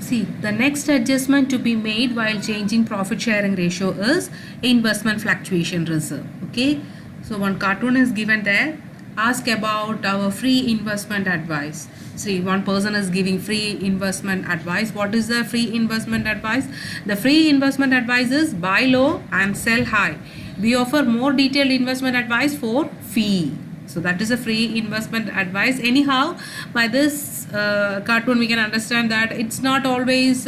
See, the next adjustment to be made while changing profit sharing ratio is investment fluctuation reserve. Okay, so one cartoon is given there. Ask about our free investment advice. See, one person is giving free investment advice. What is the free investment advice? The free investment advice is buy low and sell high. We offer more detailed investment advice for fee. So that is a free investment advice. Anyhow, by this cartoon we can understand that it's not always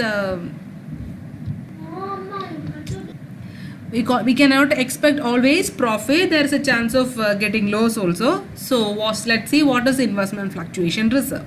we cannot expect always profit. There is a chance of getting loss also. So let's see what is investment fluctuation reserve.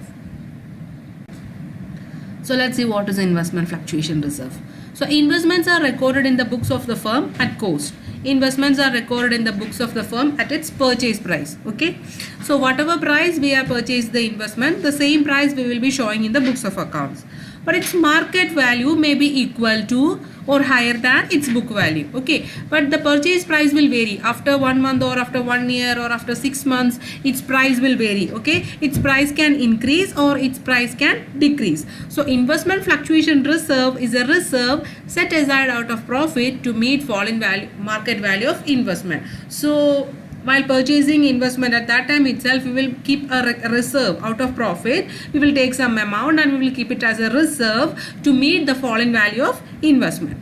So let's see what is investment fluctuation reserve. So investments are recorded in the books of the firm at cost. Investments are recorded in the books of the firm at its purchase price. Okay, so whatever price we have purchased the investment, the same price we will be showing in the books of accounts, but its market value may be equal to or higher than its book value. Okay, but the purchase price will vary after 1 month or after 1 year or after 6 months. Its price will vary. Okay, its price can increase or its price can decrease. So investment fluctuation reserve is a reserve set aside out of profit to meet fall in value, market value of investment. So while purchasing investment at that time itself, we will keep a reserve out of profit. We will take some amount and we will keep it as a reserve to meet the fall in value of investment.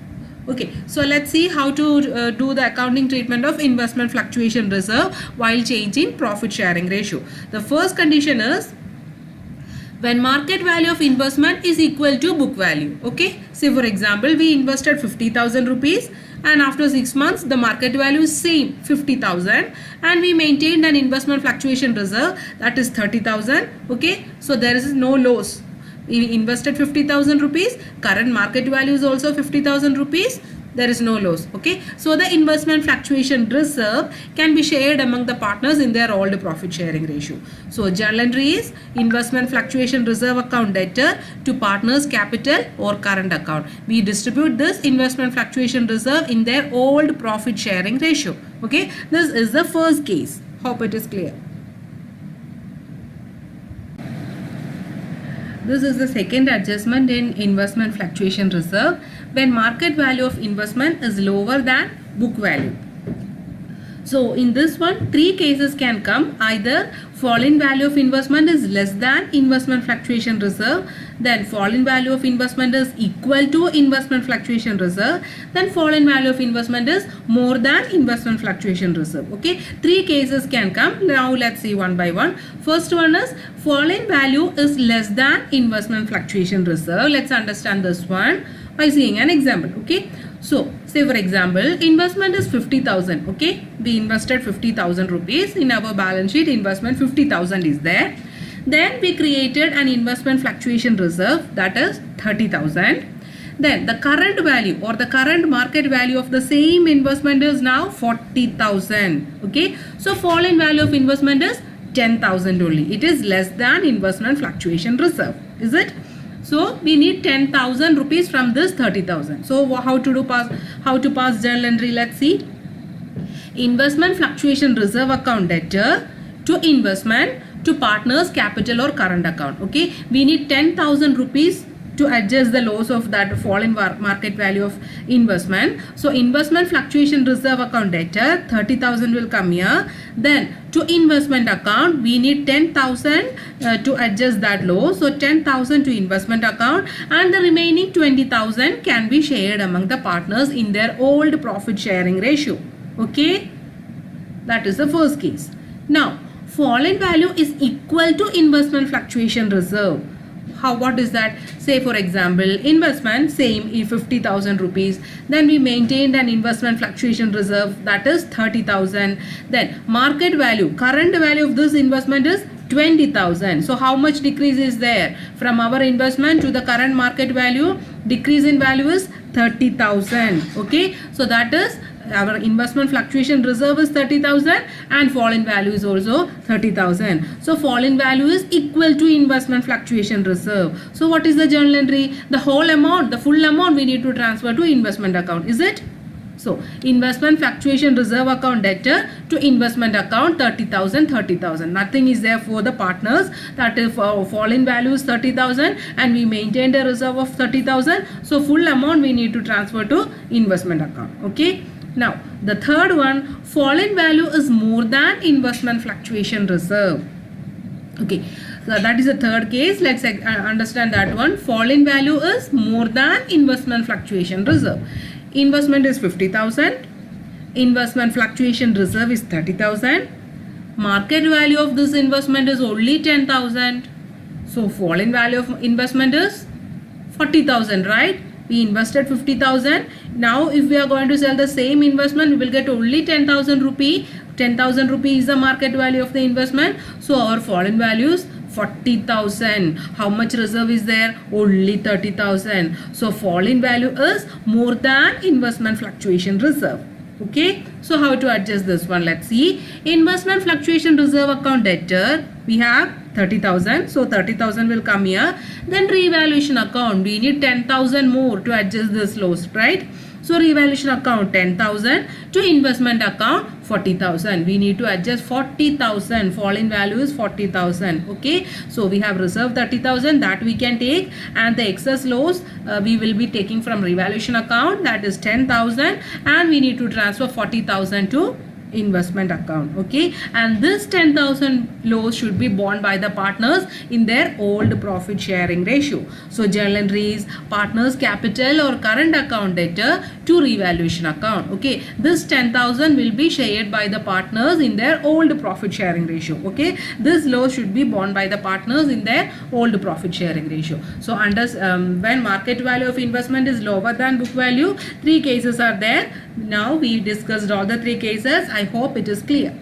Okay, so let's see how to do the accounting treatment of investment fluctuation reserve while changing profit sharing ratio. The first condition is when market value of investment is equal to book value. Okay, say for example we invested 50,000 rupees and after 6 months the market value is same 50,000 and we maintained an investment fluctuation reserve that is 30,000. Okay, so there is no loss. We invested 50,000 rupees, current market value is also 50,000 rupees, there is no loss. Okay, so the investment fluctuation reserve can be shared among the partners in their old profit sharing ratio. So journal entry is investment fluctuation reserve account debtor to partners capital or current account. We distribute this investment fluctuation reserve in their old profit sharing ratio. Okay, this is the first case. Hope it is clear. This is the second adjustment in investment fluctuation reserve when market value of investment is lower than book value. So in this one, 3 cases can come. Either fall in value of investment is less than investment fluctuation reserve, then fall in value of investment is equal to investment fluctuation reserve, then fall in value of investment is more than investment fluctuation reserve. Okay, 3 cases can come. Now let's see one by one. First one is fall in value is less than investment fluctuation reserve. Let's understand this one by seeing an example. Okay, so say for example investment is 50,000. Okay, we invested 50,000 rupees in our balance sheet. Investment 50,000 is there. Then we created an investment fluctuation reserve that is 30,000. Then the current value or the current market value of the same investment is now 40,000. Okay, so fall in value of investment is 10,000 only. It is less than investment fluctuation reserve. Is it? So we need 10,000 rupees from this 30,000. So how to pass journal entry? Let's see. Investment fluctuation reserve account debtor to investment to partners capital or current account. Okay, we need 10,000 rupees to adjust the loss of that fall in market value of investment. So investment fluctuation reserve account debtor 30,000 will come here. Then to investment account we need 10,000 to adjust that loss. So 10,000 to investment account and the remaining 20,000 can be shared among the partners in their old profit sharing ratio. Okay, that is the first case. Now fall in value is equal to investment fluctuation reserve. What is that? Say for example investment same 50,000 rupees, then we maintained an investment fluctuation reserve that is 30,000. Then market value, current value of this investment is 20,000. So how much decrease is there from our investment to the current market value? Decrease in value is 30,000. Okay, so that is our investment fluctuation reserve is 30,000 and fall in value is also 30,000. So fall in value is equal to investment fluctuation reserve. So what is the journal entry? The whole amount, the full amount we need to transfer to investment account. Is it? So investment fluctuation reserve account debtor to investment account 30,000, 30,000. Nothing is there for the partners. That if fall in value is 30,000 and we maintained a reserve of 30,000. So full amount we need to transfer to investment account. Okay. Now the third one, fall in value is more than investment fluctuation reserve. Okay. So that is the third case. Let's understand that one. Fall in value is more than investment fluctuation reserve. Investment is 50,000. Investment fluctuation reserve is 30,000. Market value of this investment is only 10,000. So fall in value of investment is 40,000, right? We invested 50,000. Now if we are going to sell the same investment, we will get only 10,000 rupee. 10,000 rupee is the market value of the investment. So our fall in value is 40,000. How much reserve is there? Only 30,000. So fall in value is more than investment fluctuation reserve. Okay. So how to adjust this one? Let's see. Investment fluctuation reserve account debtor, we have 30,000. So 30,000 will come here. Then revaluation account, we need 10,000 more to adjust this loss, right? So revaluation account 10,000 to investment account 40,000. We need to adjust 40,000. Fall in value is 40,000. Okay. So we have reserved 30,000 that we can take, and the excess loss we will be taking from revaluation account, that is 10,000, and we need to transfer 40,000 to investment account. Okay. And this 10,000 loss should be borne by the partners in their old profit sharing ratio. So journal entries, partners capital or current account debtor to revaluation account. Okay. This 10,000 will be shared by the partners in their old profit sharing ratio. Okay. This loss should be borne by the partners in their old profit sharing ratio. So under when market value of investment is lower than book value, three cases are there. Now we discussed all the three cases. I hope it is clear.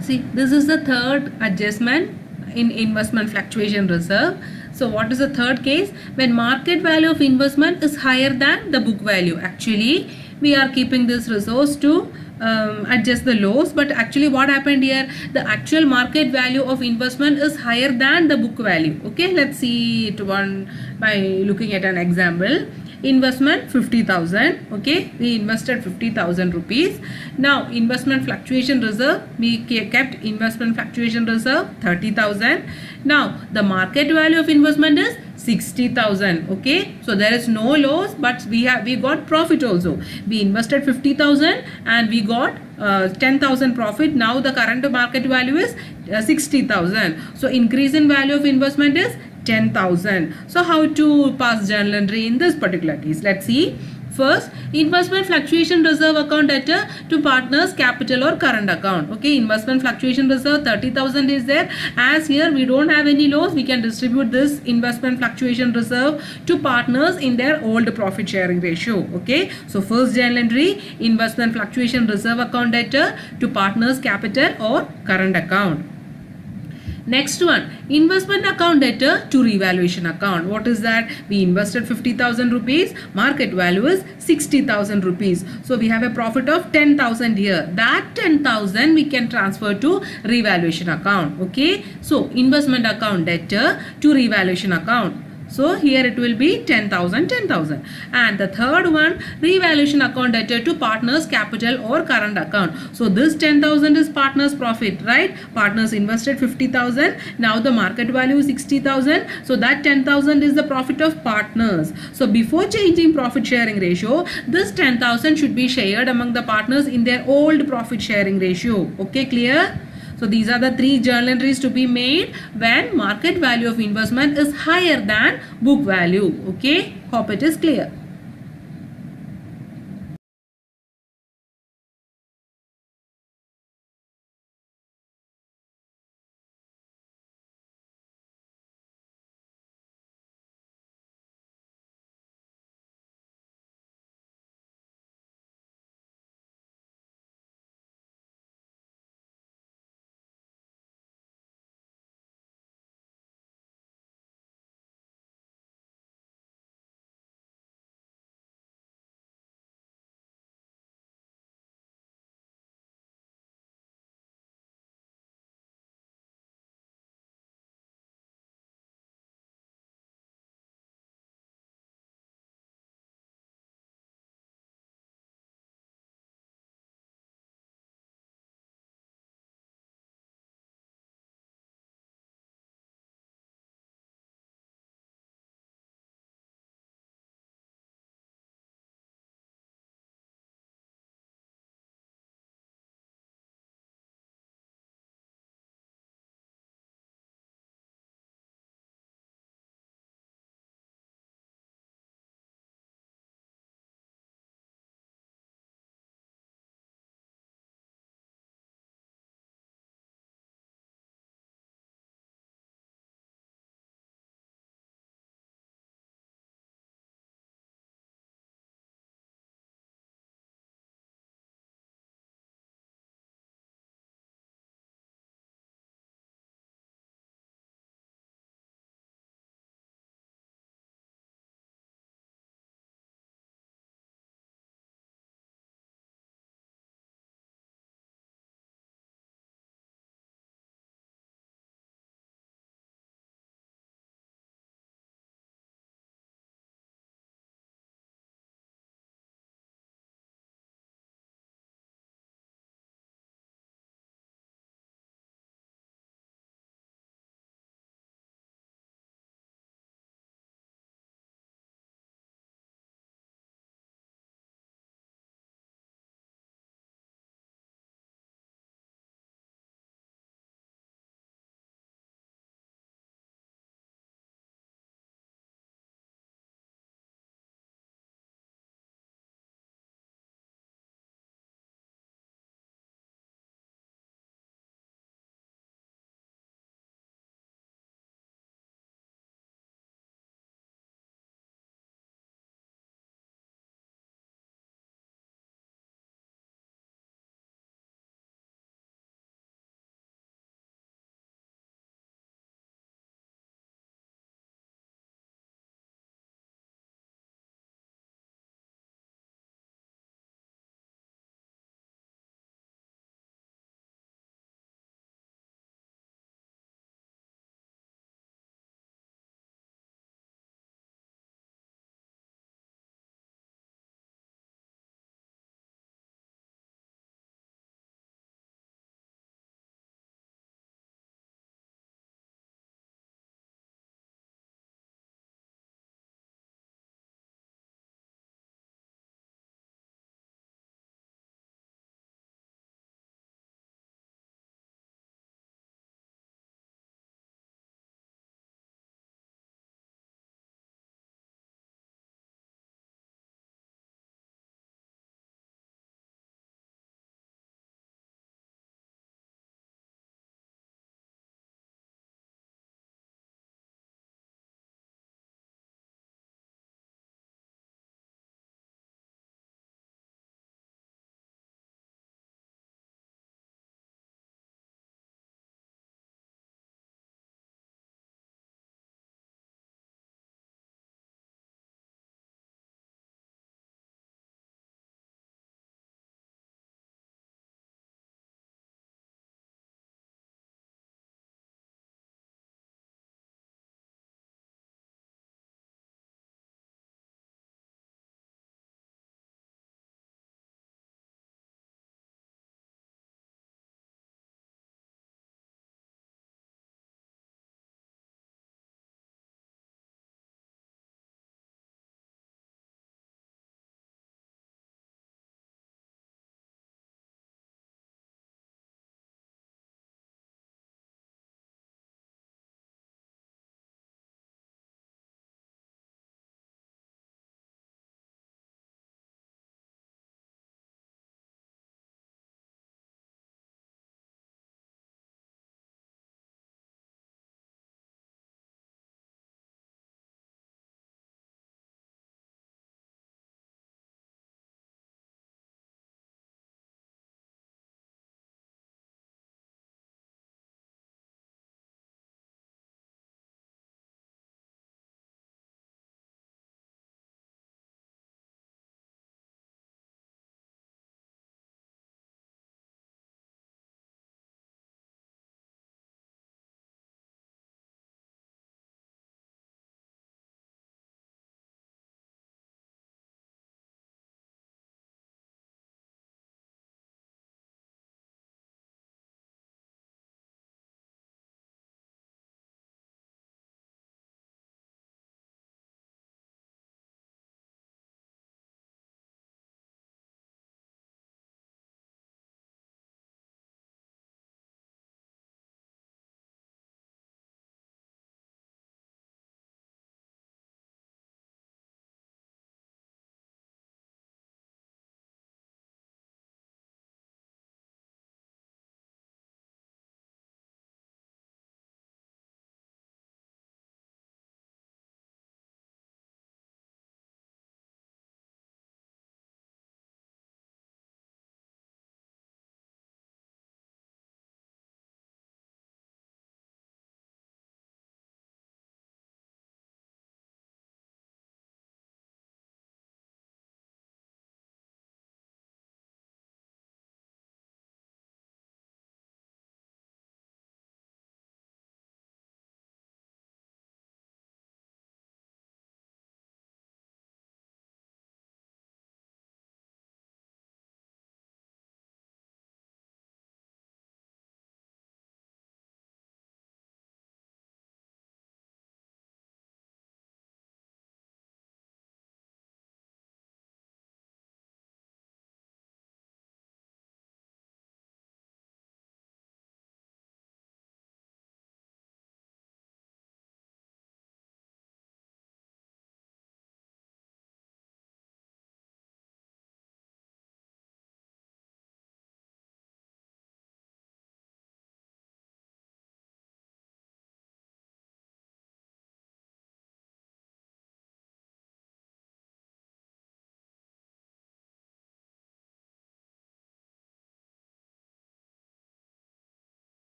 See, this is the third adjustment in investment fluctuation reserve. So what is the third case? When market value of investment is higher than the book value. Actually, we are keeping this resource to adjust the loss, but actually what happened here, the actual market value of investment is higher than the book value. Okay, let's see it one by looking at an example. Investment 50,000. Okay, we invested 50,000 rupees. Now investment fluctuation reserve, we kept investment fluctuation reserve 30,000. Now the market value of investment is 60,000. Okay, so there is no loss, but we got profit also. We invested 50,000 and we got 10,000 profit. Now the current market value is 60,000. So increase in value of investment is 10,000. So how to pass journal entry in this particular case? Let's see. First, investment fluctuation reserve account debtor to partners capital or current account. Okay, investment fluctuation reserve 30,000 is there. As here we don't have any loss, we can distribute this investment fluctuation reserve to partners in their old profit sharing ratio. Okay, so first journal entry, investment fluctuation reserve account debtor to partners capital or current account. Next one, investment account debtor to revaluation account. What is that? We invested 50,000 rupees. Market value is 60,000 rupees. So we have a profit of 10,000 here. That 10,000 we can transfer to revaluation account. Okay. So investment account debtor to revaluation account. So here it will be 10,000, 10,000. And the third one, revaluation account debtor to partners capital or current account. So this 10,000 is partners profit, right? Partners invested 50,000. Now the market value is 60,000. So that 10,000 is the profit of partners. So before changing profit sharing ratio, this 10,000 should be shared among the partners in their old profit sharing ratio. Okay, clear? So these are the three journal entries to be made when market value of investment is higher than book value. Okay, hope it is clear.